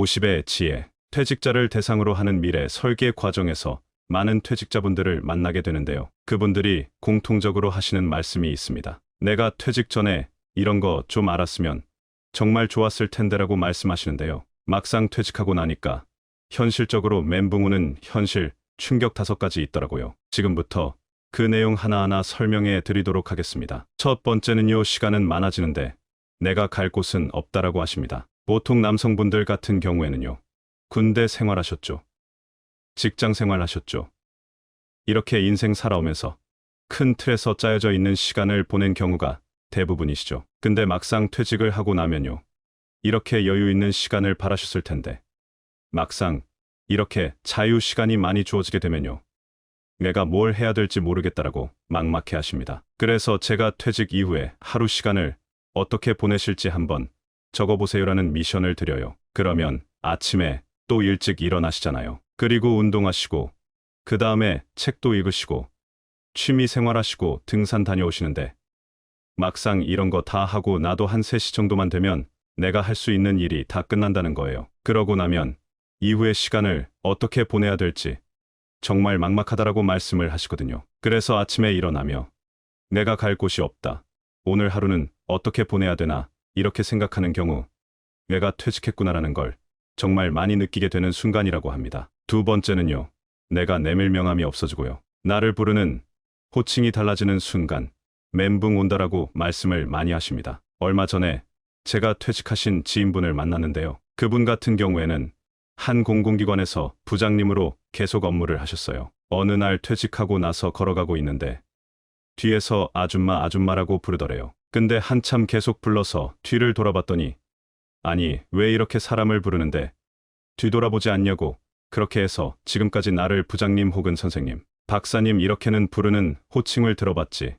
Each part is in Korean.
50의 지혜, 퇴직자를 대상으로 하는 미래 설계 과정에서 많은 퇴직자분들을 만나게 되는데요. 그분들이 공통적으로 하시는 말씀이 있습니다. 내가 퇴직 전에 이런 거 좀 알았으면 정말 좋았을 텐데라고 말씀하시는데요. 막상 퇴직하고 나니까 현실적으로 멘붕 오는 현실 충격 5가지 있더라고요. 지금부터 그 내용 하나하나 설명해 드리도록 하겠습니다. 첫 번째는요, 시간은 많아지는데 내가 갈 곳은 없다라고 하십니다. 보통 남성분들 같은 경우에는요, 군대 생활하셨죠. 직장 생활하셨죠. 이렇게 인생 살아오면서 큰 틀에서 짜여져 있는 시간을 보낸 경우가 대부분이시죠. 근데 막상 퇴직을 하고 나면요, 이렇게 여유 있는 시간을 바라셨을 텐데 막상 이렇게 자유 시간이 많이 주어지게 되면요, 내가 뭘 해야 될지 모르겠다라고 막막해 하십니다. 그래서 제가 퇴직 이후에 하루 시간을 어떻게 보내실지 한번 적어보세요라는 미션을 드려요. 그러면 아침에 또 일찍 일어나시잖아요. 그리고 운동하시고 그 다음에 책도 읽으시고 취미 생활하시고 등산 다녀오시는데 막상 이런 거 다 하고 나도 한 3시 정도만 되면 내가 할 수 있는 일이 다 끝난다는 거예요. 그러고 나면 이후의 시간을 어떻게 보내야 될지 정말 막막하다라고 말씀을 하시거든요. 그래서 아침에 일어나며 내가 갈 곳이 없다. 오늘 하루는 어떻게 보내야 되나 이렇게 생각하는 경우 내가 퇴직했구나라는 걸 정말 많이 느끼게 되는 순간이라고 합니다. 두 번째는요, 내가 내밀 명함이 없어지고요, 나를 부르는 호칭이 달라지는 순간 멘붕 온다라고 말씀을 많이 하십니다. 얼마 전에 제가 퇴직하신 지인분을 만났는데요. 그분 같은 경우에는 한 공공기관에서 부장님으로 계속 업무를 하셨어요. 어느 날 퇴직하고 나서 걸어가고 있는데 뒤에서 아줌마 아줌마라고 부르더래요. 근데 한참 계속 불러서 뒤를 돌아봤더니 아니 왜 이렇게 사람을 부르는데 뒤돌아보지 않냐고, 그렇게 해서 지금까지 나를 부장님 혹은 선생님, 박사님 이렇게는 부르는 호칭을 들어봤지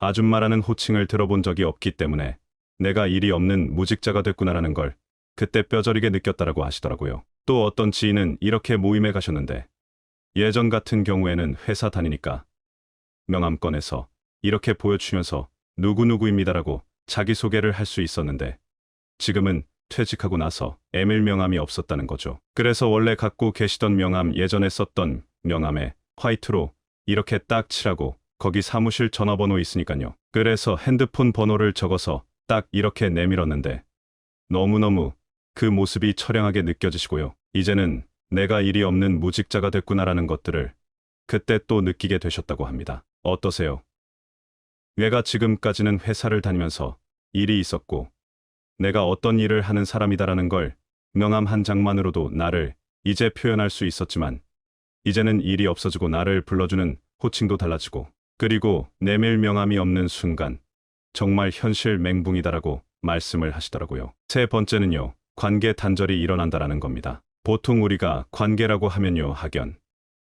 아줌마라는 호칭을 들어본 적이 없기 때문에 내가 일이 없는 무직자가 됐구나라는 걸 그때 뼈저리게 느꼈다라고 하시더라고요. 또 어떤 지인은 이렇게 모임에 가셨는데 예전 같은 경우에는 회사 다니니까 명함 꺼내서 이렇게 보여주면서 누구누구입니다라고 자기소개를 할 수 있었는데 지금은 퇴직하고 나서 에밀 명함이 없었다는 거죠. 그래서 원래 갖고 계시던 명함, 예전에 썼던 명함에 화이트로 이렇게 딱 칠하고 거기 사무실 전화번호 있으니까요. 그래서 핸드폰 번호를 적어서 딱 이렇게 내밀었는데 너무너무 그 모습이 처량하게 느껴지시고요. 이제는 내가 일이 없는 무직자가 됐구나라는 것들을 그때 또 느끼게 되셨다고 합니다. 어떠세요? 내가 지금까지는 회사를 다니면서 일이 있었고 내가 어떤 일을 하는 사람이다라는 걸 명함 한 장만으로도 나를 이제 표현할 수 있었지만 이제는 일이 없어지고 나를 불러주는 호칭도 달라지고 그리고 내밀 명함이 없는 순간 정말 현실 멘붕이다라고 말씀을 하시더라고요. 세 번째는요, 관계 단절이 일어난다라는 겁니다. 보통 우리가 관계라고 하면요, 학연,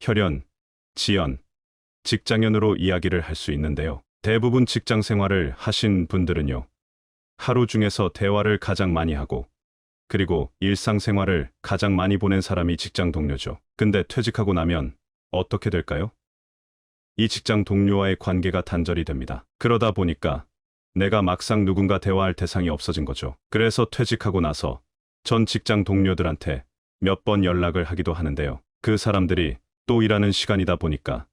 혈연, 지연, 직장연으로 이야기를 할 수 있는데요. 대부분 직장 생활을 하신 분들은요, 하루 중에서 대화를 가장 많이 하고 그리고 일상생활을 가장 많이 보낸 사람이 직장 동료죠. 근데 퇴직하고 나면 어떻게 될까요? 이 직장 동료와의 관계가 단절이 됩니다. 그러다 보니까 내가 막상 누군가 대화할 대상이 없어진 거죠. 그래서 퇴직하고 나서 전 직장 동료들한테 몇 번 연락을 하기도 하는데요. 그 사람들이 또 일하는 시간이다 보니까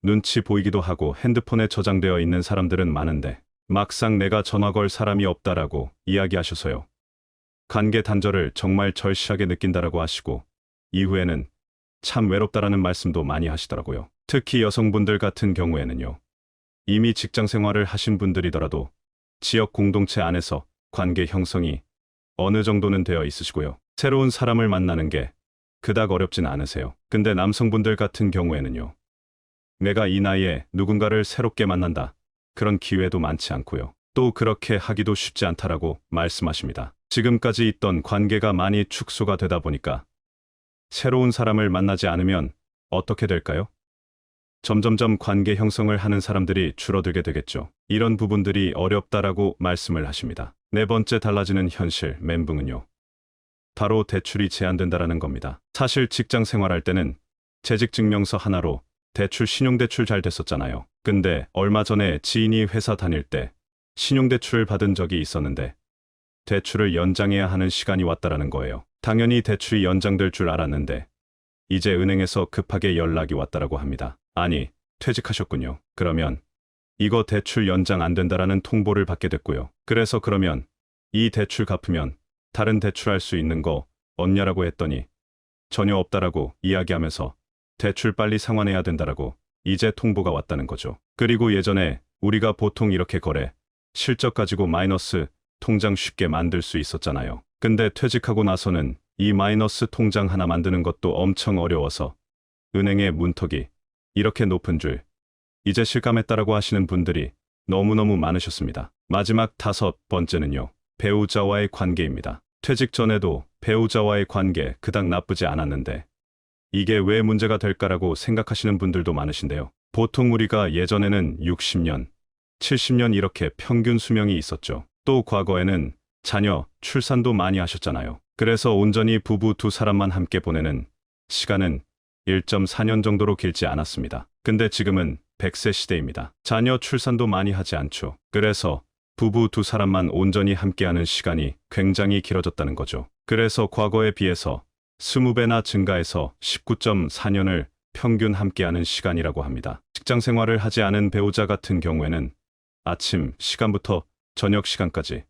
눈치 보이기도 하고 핸드폰에 저장되어 있는 사람들은 많은데 막상 내가 전화 걸 사람이 없다라고 이야기하셔서요, 관계 단절을 정말 절실하게 느낀다라고 하시고 이후에는 참 외롭다라는 말씀도 많이 하시더라고요. 특히 여성분들 같은 경우에는요, 이미 직장 생활을 하신 분들이더라도 지역 공동체 안에서 관계 형성이 어느 정도는 되어 있으시고요. 새로운 사람을 만나는 게 그닥 어렵진 않으세요. 근데 남성분들 같은 경우에는요, 내가 이 나이에 누군가를 새롭게 만난다, 그런 기회도 많지 않고요. 또 그렇게 하기도 쉽지 않다라고 말씀하십니다. 지금까지 있던 관계가 많이 축소가 되다 보니까 새로운 사람을 만나지 않으면 어떻게 될까요? 점점점 관계 형성을 하는 사람들이 줄어들게 되겠죠. 이런 부분들이 어렵다라고 말씀을 하십니다. 네 번째 달라지는 현실 멘붕은요, 바로 대출이 제한된다라는 겁니다. 사실 직장 생활할 때는 재직증명서 하나로 대출, 신용대출 잘 됐었잖아요. 근데 얼마 전에 지인이 회사 다닐 때 신용대출을 받은 적이 있었는데 대출을 연장해야 하는 시간이 왔다라는 거예요. 당연히 대출이 연장될 줄 알았는데 이제 은행에서 급하게 연락이 왔다라고 합니다. 아니, 퇴직하셨군요. 그러면 이거 대출 연장 안 된다라는 통보를 받게 됐고요. 그래서 그러면 이 대출 갚으면 다른 대출할 수 있는 거 없냐라고 했더니 전혀 없다라고 이야기하면서 대출 빨리 상환해야 된다라고 이제 통보가 왔다는 거죠. 그리고 예전에 우리가 보통 이렇게 거래, 실적 가지고 마이너스 통장 쉽게 만들 수 있었잖아요. 근데 퇴직하고 나서는 이 마이너스 통장 하나 만드는 것도 엄청 어려워서 은행의 문턱이 이렇게 높은 줄 이제 실감했다라고 하시는 분들이 너무너무 많으셨습니다. 마지막 5번째는요. 배우자와의 관계입니다. 퇴직 전에도 배우자와의 관계 그닥 나쁘지 않았는데 이게 왜 문제가 될까라고 생각하시는 분들도 많으신데요. 보통 우리가 예전에는 60년, 70년 이렇게 평균 수명이 있었죠. 또 과거에는 자녀, 출산도 많이 하셨잖아요. 그래서 온전히 부부 두 사람만 함께 보내는 시간은 1.4년 정도로 길지 않았습니다. 근데 지금은 100세 시대입니다. 자녀 출산도 많이 하지 않죠. 그래서 부부 두 사람만 온전히 함께하는 시간이 굉장히 길어졌다는 거죠. 그래서 과거에 비해서 20배나 증가해서 19.4년을 평균 함께하는 시간이라고 합니다. 직장 생활을 하지 않은 배우자 같은 경우에는 아침 시간부터 저녁 시간까지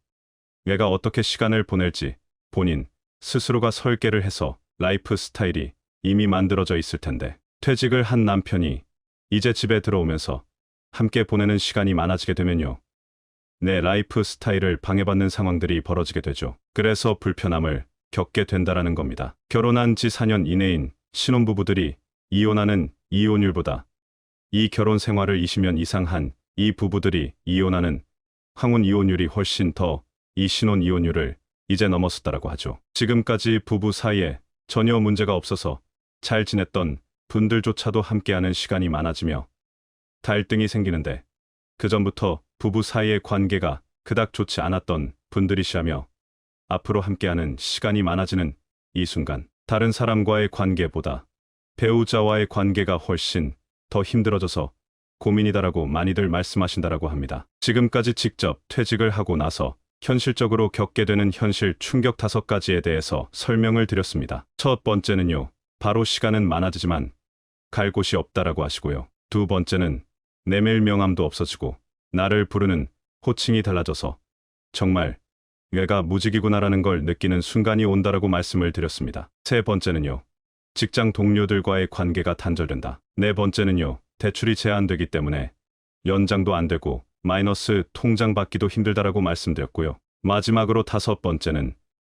내가 어떻게 시간을 보낼지 본인 스스로가 설계를 해서 라이프 스타일이 이미 만들어져 있을 텐데 퇴직을 한 남편이 이제 집에 들어오면서 함께 보내는 시간이 많아지게 되면요. 내 라이프 스타일을 방해받는 상황들이 벌어지게 되죠. 그래서 불편함을 겪게 된다라는 겁니다. 결혼한 지 4년 이내인 신혼부부들이 이혼하는 이혼율보다 이 결혼 생활을 20년 이상 한 이 부부들이 이혼하는 황혼 이혼율이 훨씬 더 이 신혼 이혼율을 이제 넘어섰다라고 하죠. 지금까지 부부 사이에 전혀 문제가 없어서 잘 지냈던 분들조차도 함께하는 시간이 많아지며 갈등이 생기는데 그전부터 부부 사이의 관계가 그닥 좋지 않았던 분들이시라며 앞으로 함께하는 시간이 많아지는 이 순간 다른 사람과의 관계보다 배우자와의 관계가 훨씬 더 힘들어져서 고민이다라고 많이들 말씀하신다라고 합니다. 지금까지 직접 퇴직을 하고 나서 현실적으로 겪게 되는 현실 충격 5가지에 대해서 설명을 드렸습니다. 첫 번째는요. 바로 시간은 많아지지만 갈 곳이 없다라고 하시고요. 두 번째는 내밀 명함도 없어지고 나를 부르는 호칭이 달라져서 정말 내가 무직이구나라는 걸 느끼는 순간이 온다라고 말씀을 드렸습니다. 세 번째는요. 직장 동료들과의 관계가 단절된다. 네 번째는요. 대출이 제한되기 때문에 연장도 안 되고 마이너스 통장 받기도 힘들다라고 말씀드렸고요. 마지막으로 5번째는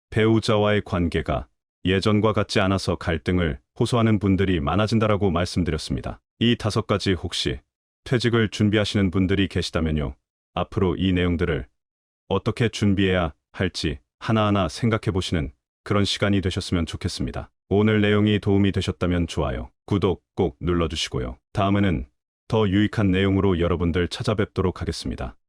배우자와의 관계가 예전과 같지 않아서 갈등을 호소하는 분들이 많아진다라고 말씀드렸습니다. 이 5가지 혹시 퇴직을 준비하시는 분들이 계시다면요. 앞으로 이 내용들을 어떻게 준비해야 할지 하나하나 생각해 보시는 그런 시간이 되셨으면 좋겠습니다. 오늘 내용이 도움이 되셨다면 좋아요, 구독 꼭 눌러주시고요. 다음에는 더 유익한 내용으로 여러분들 찾아뵙도록 하겠습니다.